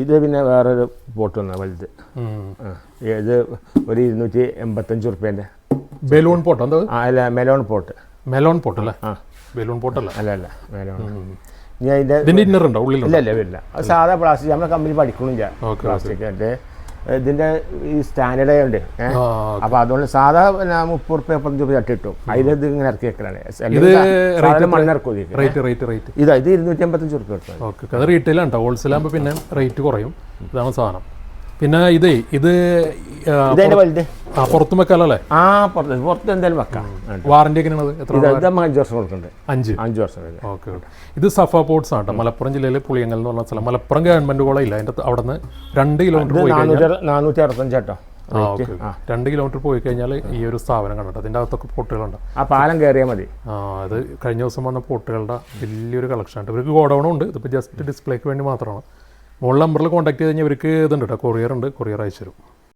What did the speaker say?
ഇത് പിന്നെ വേറൊരു പോട്ട് വന്ന വലുത്. ഇത് ഒരു 285 റുപ്യേൻ്റെ ബലൂൺ പോട്ട്. എന്താ? അല്ല, മെലോൺ പോട്ട്. മെലോൺ പോട്ട് അല്ലേ? ബലൂൺ പോട്ടല്ല. അല്ല മെലോൺ. ഇനി അതിൻ്റെ ഇന്നർ ഉണ്ടോ ഉള്ളിൽ? ഇല്ല വരില്ല. അത് സാധാ പ്ലാസ്റ്റിക്. നമ്മുടെ കമ്പനി പഠിക്കണില്ല പ്ലാസ്റ്റിക്. മറ്റേ ഇതിൻ്റെ ഈ സ്റ്റാൻഡേർഡ് ആയതുകൊണ്ട് അപ്പോൾ അതുകൊണ്ട് സാധാ 30 റുപ്യ 35 റുപ്യ ചട്ടി കിട്ടും. അതിലിത് ഇങ്ങനെ ഇറക്കി വെക്കലാണ്. മണ്ണിറക്കും. ഇത് 285 റുപ്യ കിട്ടും. ഓക്കെ, അത് റീറ്റെയിലാണ് കേട്ടോ. ഹോൾസെയിൽ ആകുമ്പോൾ പിന്നെ റേറ്റ് കുറയും. ഇതാണ് സാധനം. പിന്നെ ഇത് വലുത് പുറത്തും വെക്കാലല്ലേ? പുറത്ത് എന്തായാലും വെക്കാം. വാറന്റി എങ്ങനെയാണത്? എത്ര? 5 വർഷം കൊടുക്കുന്നുണ്ട്. 5 വർഷം. ഓക്കെ. ഇത് സഫ പോർട്സ് ആണ് കേട്ടോ. മലപ്പുറം ജില്ലയിലെ പുളിയങ്കൽ എന്ന് പറഞ്ഞ സ്ഥലം. മലപ്പുറം ഗവൺമെന്റ് കോളേജില്ല, അതിൻ്റെ അവിടെ നിന്ന് 2 കിലോമീറ്റർ പോയി കഴിഞ്ഞാൽ 465 കേട്ടോ. 2 കിലോമീറ്റർ പോയി കഴിഞ്ഞാൽ ഈ ഒരു സ്ഥാപനം കണ്ടിട്ട് അതിൻ്റെ അകത്തൊക്കെ പോട്ടുകളുണ്ട്. ആ പാലം കയറിയാൽ മതി. അത് കഴിഞ്ഞ ദിവസം വന്ന പോട്ടുകളുടെ വലിയൊരു കളക്ഷൻ ഉണ്ട്. ഇവർക്ക് ഗോഡൗണും ഉണ്ട്. ഇതിപ്പോൾ ജസ്റ്റ് ഡിസ്പ്ലേക്ക് വേണ്ടി മാത്രമാണ്. മുകളിൽ നമ്പറിൽ കോൺടാക്ട് ചെയ്ത് കഴിഞ്ഞാൽ ഇവർക്ക് ഇതുണ്ട് കേട്ടോ, കൊറിയർ ഉണ്ട്, കൊറിയർ അയച്ചു തരും.